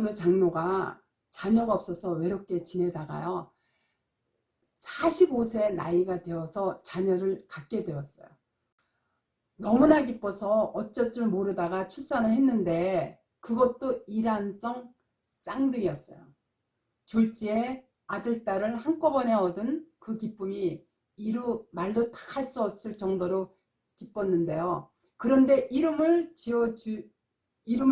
어느 장로가 자녀가 없어서 외롭게 지내다가요, 45세 나이가 되어서 자녀를 갖게 되었어요. 너무나 기뻐서 어쩔 줄 모르다가 출산을 했는데 그것도 일란성 쌍둥이였어요. 졸지에 아들, 딸을 한꺼번에 얻은 그 기쁨이 말로 다 할 수 없을 정도로 기뻤는데요. 그런데 이름을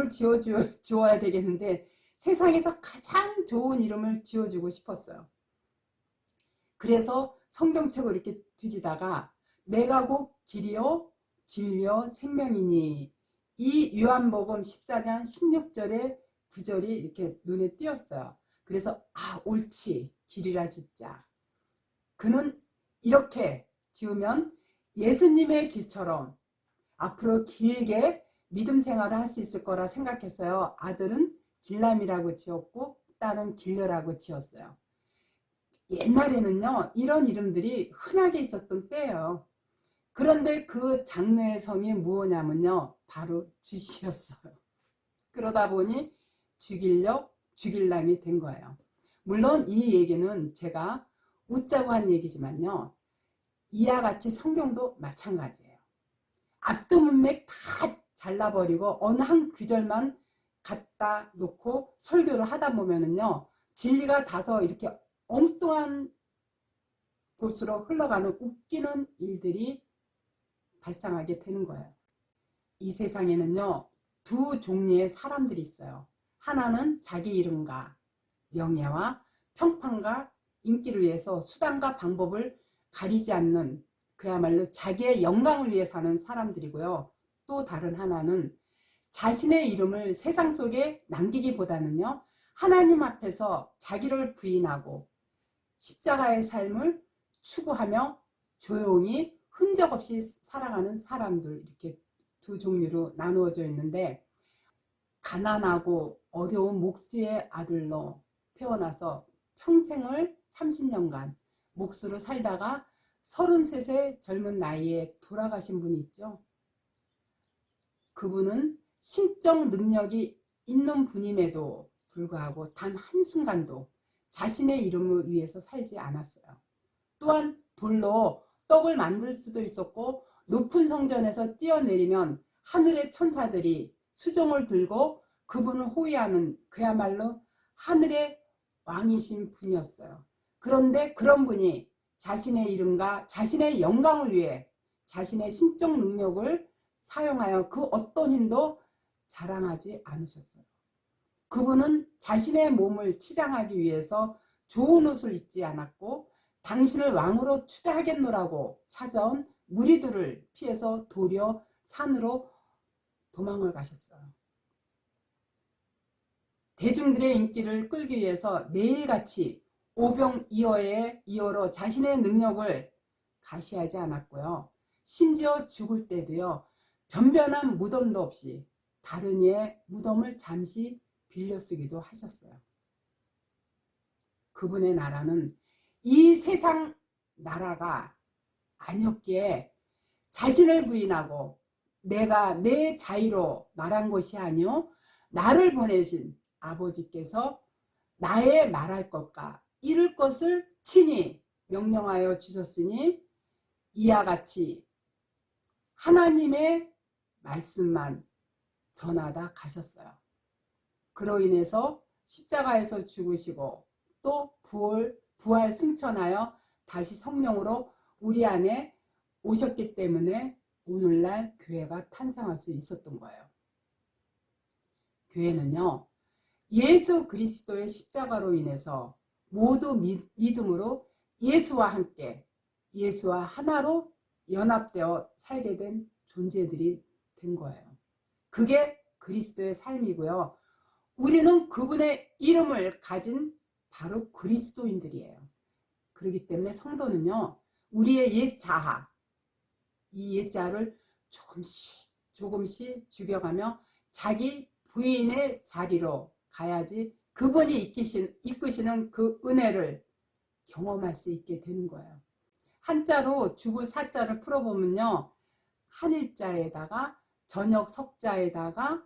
지어주어야 되겠는데 세상에서 가장 좋은 이름을 지어주고 싶었어요. 그래서 성경책을 이렇게 뒤지다가 내가 곧 길이요 진리요 생명이니, 이 요한복음 14장 16절의 구절이 이렇게 눈에 띄었어요. 그래서 옳지, 길이라 짓자. 그는 이렇게 지으면 예수님의 길처럼 앞으로 길게 믿음 생활을 할 수 있을 거라 생각했어요. 아들은 길람이라고 지었고 딸은 길려라고 지었어요. 옛날에는요, 이런 이름들이 흔하게 있었던 때예요. 그런데 그 장로의 성이 무엇냐면요, 바로 주시였어요. 그러다 보니 주길람이 된 거예요. 물론 이 얘기는 제가 웃자고 한 얘기지만요, 이와 같이 성경도 마찬가지예요. 앞도문맥 다 잘라버리고 어느 한 구절만 갖다 놓고 설교를 하다 보면은요, 진리가 다소 이렇게 엉뚱한 곳으로 흘러가는 웃기는 일들이 발생하게 되는 거예요. 이 세상에는요, 두 종류의 사람들이 있어요. 하나는 자기 이름과 명예와 평판과 인기를 위해서 수단과 방법을 가리지 않는, 그야말로 자기의 영광을 위해 사는 사람들이고요. 또 다른 하나는 자신의 이름을 세상 속에 남기기보다는요, 하나님 앞에서 자기를 부인하고 십자가의 삶을 추구하며 조용히 흔적 없이 살아가는 사람들, 이렇게 두 종류로 나누어져 있는데, 가난하고 어려운 목수의 아들로 태어나서 평생을 30년간 목수로 살다가 33세 젊은 나이에 돌아가신 분이 있죠. 그분은 신적 능력이 있는 분임에도 불구하고 단 한순간도 자신의 이름을 위해서 살지 않았어요. 또한 돌로 떡을 만들 수도 있었고, 높은 성전에서 뛰어내리면 하늘의 천사들이 수종을 들고 그분을 호위하는, 그야말로 하늘의 왕이신 분이었어요. 그런데 그런 분이 자신의 이름과 자신의 영광을 위해 자신의 신적 능력을 사용하여 그 어떤 힘도 자랑하지 않으셨어요. 그분은 자신의 몸을 치장하기 위해서 좋은 옷을 입지 않았고, 당신을 왕으로 추대하겠노라고 찾아온 무리들을 피해서 도리어 산으로 도망을 가셨어요. 대중들의 인기를 끌기 위해서 매일같이 오병이어로 자신의 능력을 가시하지 않았고요. 심지어 죽을 때도요, 변변한 무덤도 없이 다른 이의 무덤을 잠시 빌려 쓰기도 하셨어요. 그분의 나라는 이 세상 나라가 아니었기에 자신을 부인하고 내가 내 자의로 말한 것이 아니요 나를 보내신 아버지께서 나의 말할 것과 이룰 것을 친히 명령하여 주셨으니 이와 같이 하나님의 말씀만 전하다 가셨어요. 그로 인해서 십자가에서 죽으시고 또 부활 승천하여 다시 성령으로 우리 안에 오셨기 때문에 오늘날 교회가 탄생할 수 있었던 거예요. 교회는요, 예수 그리스도의 십자가로 인해서 모두 믿음으로 예수와 함께, 예수와 하나로 연합되어 살게 된 존재들이 된 거예요. 그게 그리스도의 삶이고요. 우리는 그분의 이름을 가진 바로 그리스도인들이에요. 그렇기 때문에 성도는요, 우리의 옛 자아, 이 옛 자아를 조금씩 죽여가며 자기 부인의 자리로 가야지 그분이 이끄시는 그 은혜를 경험할 수 있게 되는 거예요. 한자로 죽을 사자를 풀어보면요, 한일자에다가 저녁 석자에다가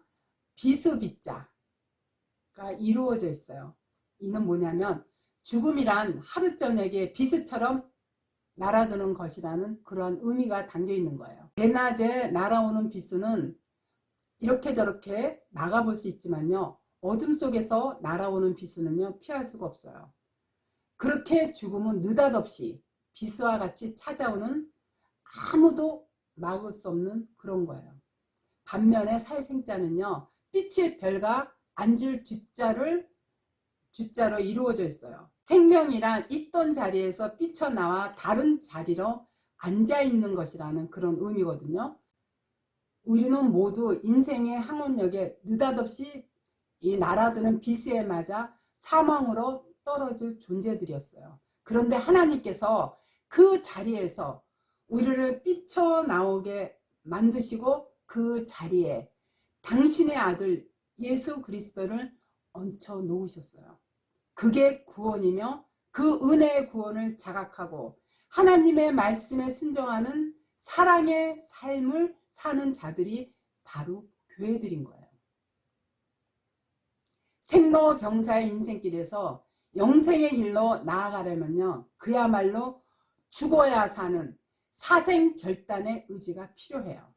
비수비자, 이루어져 있어요. 이는 뭐냐면 죽음이란 하루 저녁에 비수처럼 날아드는 것이라는 그런 의미가 담겨 있는 거예요. 대낮에 날아오는 비수는 이렇게 저렇게 막아볼 수 있지만요, 어둠 속에서 날아오는 비수는요 피할 수가 없어요. 그렇게 죽음은 느닷없이 비수와 같이 찾아오는, 아무도 막을 수 없는 그런 거예요. 반면에 살생자는요 빛일 별과 앉을 주자로 이루어져 있어요. 생명이란 있던 자리에서 삐쳐나와 다른 자리로 앉아있는 것이라는 그런 의미거든요. 우리는 모두 인생의 항원역에 느닷없이 이 날아드는 비수에 맞아 사망으로 떨어질 존재들이었어요. 그런데 하나님께서 그 자리에서 우리를 삐쳐나오게 만드시고 그 자리에 당신의 아들 예수 그리스도를 얹혀 놓으셨어요. 그게 구원이며 그 은혜의 구원을 자각하고 하나님의 말씀에 순종하는 사랑의 삶을 사는 자들이 바로 교회들인 거예요. 생로병사의 인생길에서 영생의 길로 나아가려면요, 그야말로 죽어야 사는 사생결단의 의지가 필요해요.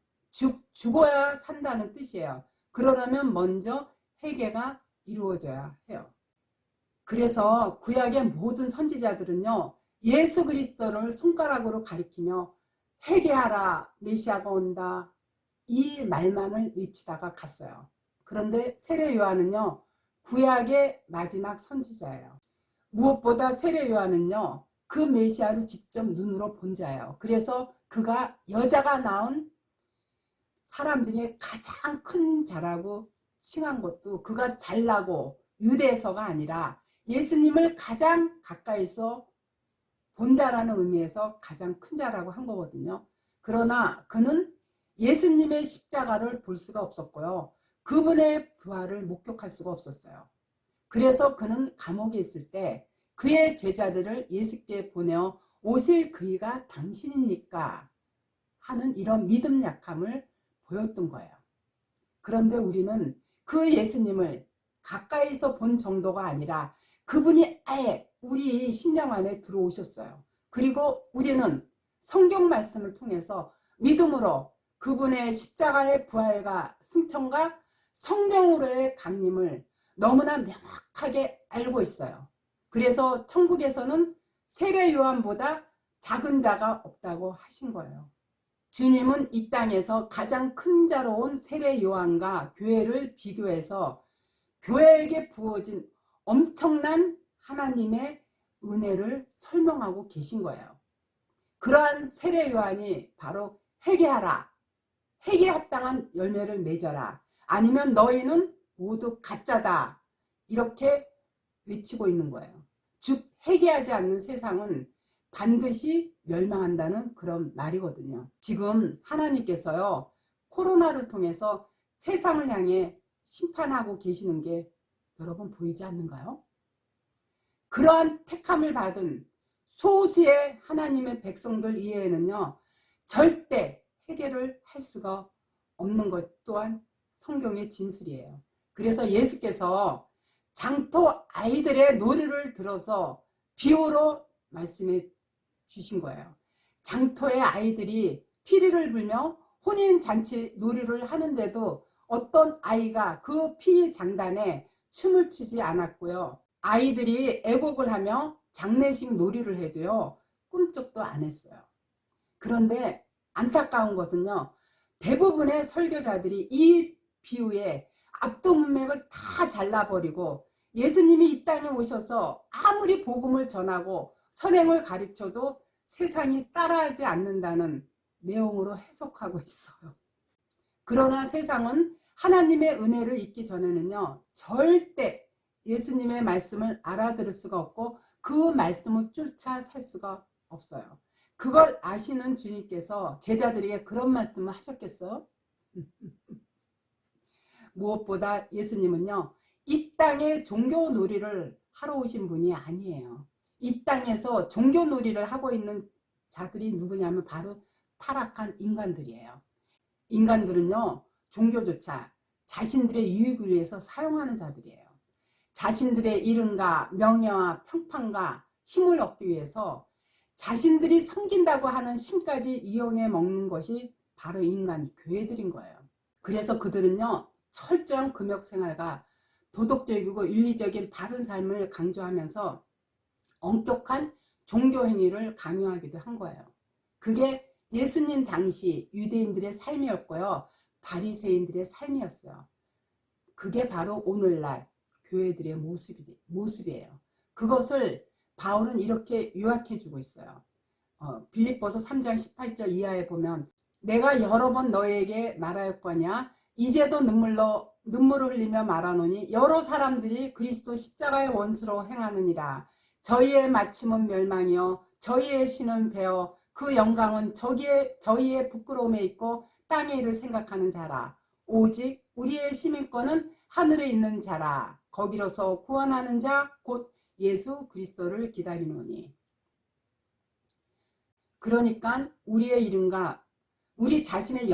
죽어야 산다는 뜻이에요. 그러려면 먼저 회개가 이루어져야 해요. 그래서 구약의 모든 선지자들은요 예수 그리스도를 손가락으로 가리키며 회개하라 메시아가 온다 이 말만을 외치다가 갔어요. 그런데 세례 요한은요 구약의 마지막 선지자예요. 무엇보다 세례 요한은요 그 메시아를 직접 눈으로 본 자예요. 그래서 그가 여자가 낳은 사람 중에 가장 큰 자라고 칭한 것도 그가 잘나고 유대에서가 아니라 예수님을 가장 가까이서 본 자라는 의미에서 가장 큰 자라고 한 거거든요. 그러나 그는 예수님의 십자가를 볼 수가 없었고요. 그분의 부활을 목격할 수가 없었어요. 그래서 그는 감옥에 있을 때 그의 제자들을 예수께 보내어 오실 그이가 당신입니까? 하는 이런 믿음 약함을 보였던 거예요. 그런데 우리는 그 예수님을 가까이서 본 정도가 아니라 그분이 아예 우리 심령 안에 들어오셨어요. 그리고 우리는 성경 말씀을 통해서 믿음으로 그분의 십자가의 부활과 승천과 성령으로의 강림을 너무나 명확하게 알고 있어요. 그래서 천국에서는 세례 요한보다 작은 자가 없다고 하신 거예요. 주님은 이 땅에서 가장 큰 자로 온 세례 요한과 교회를 비교해서 교회에게 부어진 엄청난 하나님의 은혜를 설명하고 계신 거예요. 그러한 세례 요한이 바로 회개하라, 회개에 합당한 열매를 맺어라, 아니면 너희는 모두 가짜다 이렇게 외치고 있는 거예요. 즉 회개하지 않는 세상은 반드시 멸망한다는 그런 말이거든요. 지금 하나님께서요 코로나를 통해서 세상을 향해 심판하고 계시는 게 여러분 보이지 않는가요? 그러한 택함을 받은 소수의 하나님의 백성들 이외에는요 절대 회개를 할 수가 없는 것 또한 성경의 진술이에요. 그래서 예수께서 장터 아이들의 노래를 들어서 비유로 말씀해 주신 거예요. 장터의 아이들이 피리를 불며 혼인잔치 놀이를 하는데도 어떤 아이가 그 피리 장단에 춤을 추지 않았고요. 아이들이 애곡을 하며 장례식 놀이를 해도요 꿈쩍도 안 했어요. 그런데 안타까운 것은요 대부분의 설교자들이 이 비유에 압도문맥을 다 잘라버리고 예수님이 이 땅에 오셔서 아무리 복음을 전하고 선행을 가르쳐도 세상이 따라하지 않는다는 내용으로 해석하고 있어요. 그러나 세상은 하나님의 은혜를 잊기 전에는요 절대 예수님의 말씀을 알아들을 수가 없고 그 말씀을 쫓아 살 수가 없어요. 그걸 아시는 주님께서 제자들에게 그런 말씀을 하셨겠어요? 무엇보다 예수님은요 이 땅에 종교놀이를 하러 오신 분이 아니에요. 이 땅에서 종교놀이를 하고 있는 자들이 누구냐면 바로 타락한 인간들이에요. 인간들은요 종교조차 자신들의 유익을 위해서 사용하는 자들이에요. 자신들의 이름과 명예와 평판과 힘을 얻기 위해서 자신들이 섬긴다고 하는 신까지 이용해 먹는 것이 바로 인간 교회들인 거예요. 그래서 그들은요, 철저한 금욕 생활과 도덕적이고 윤리적인 바른 삶을 강조하면서 엄격한 종교 행위를 강요하기도 한 거예요. 그게 예수님 당시 유대인들의 삶이었고요, 바리새인들의 삶이었어요. 그게 바로 오늘날 교회들의 모습이에요. 그것을 바울은 이렇게 요약해 주고 있어요. 빌립보서 3장 18절 이하에 보면, 내가 여러 번 너에게 말하였거냐, 이제도 눈물을 흘리며 말하노니 여러 사람들이 그리스도 십자가의 원수로 행하느니라. 저희의 마침은 멸망이요 저희의 신은 배어 그 영광은 저희의 부끄러움에 있고 땅의 일을 생각하는 자라. 오직 우리의 시민권은 하늘에 있는 자라. 거기로서 구원하는 자 곧 예수 그리스도를 기다리노니. 그러니까 우리의 이름과 우리 자신의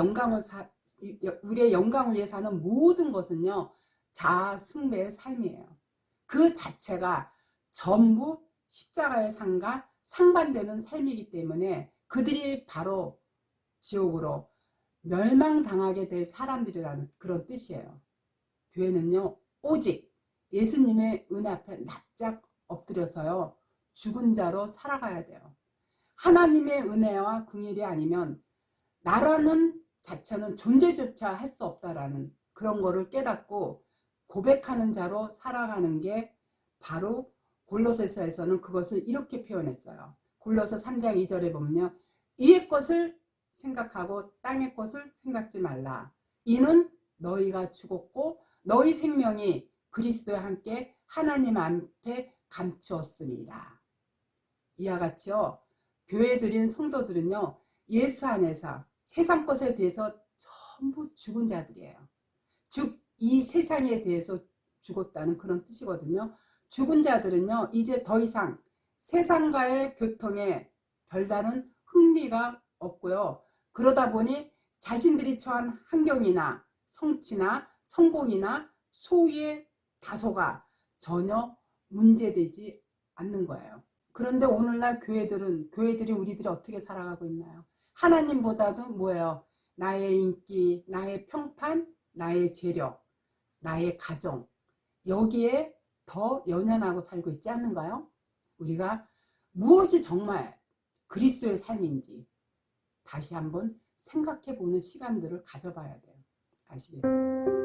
우리의 영광을 위해 사는 모든 것은요, 자아 숭배의 삶이에요. 그 자체가 전부 십자가의 삶과 상반되는 삶이기 때문에 그들이 바로 지옥으로 멸망당하게 될 사람들이라는 그런 뜻이에요. 교회는요, 오직 예수님의 은혜 앞에 납작 엎드려서요, 죽은 자로 살아가야 돼요. 하나님의 은혜와 긍휼이 아니면 나라는 자체는 존재조차 할 수 없다라는 그런 거를 깨닫고 고백하는 자로 살아가는 게 바로 골로새서에서는 그것을 이렇게 표현했어요. 골로새 3장 2절에 보면요, 위의 것을 생각하고 땅의 것을 생각지 말라. 이는 너희가 죽었고 너희 생명이 그리스도와 함께 하나님 앞에 감추었습니다. 이와 같이요, 교회들인 성도들은요, 예수 안에서 세상 것에 대해서 전부 죽은 자들이에요. 이 세상에 대해서 죽었다는 그런 뜻이거든요. 죽은 자들은요, 이제 더 이상 세상과의 교통에 별다른 흥미가 없고요. 그러다 보니 자신들이 처한 환경이나 성취나 성공이나 소유의 다소가 전혀 문제되지 않는 거예요. 그런데 오늘날 교회들이 우리들이 어떻게 살아가고 있나요? 하나님보다도 뭐예요? 나의 인기, 나의 평판, 나의 재력, 나의 가정, 여기에 더 연연하고 살고 있지 않는가요? 우리가 무엇이 정말 그리스도의 삶인지 다시 한번 생각해 보는 시간들을 가져봐야 돼요. 아시겠죠?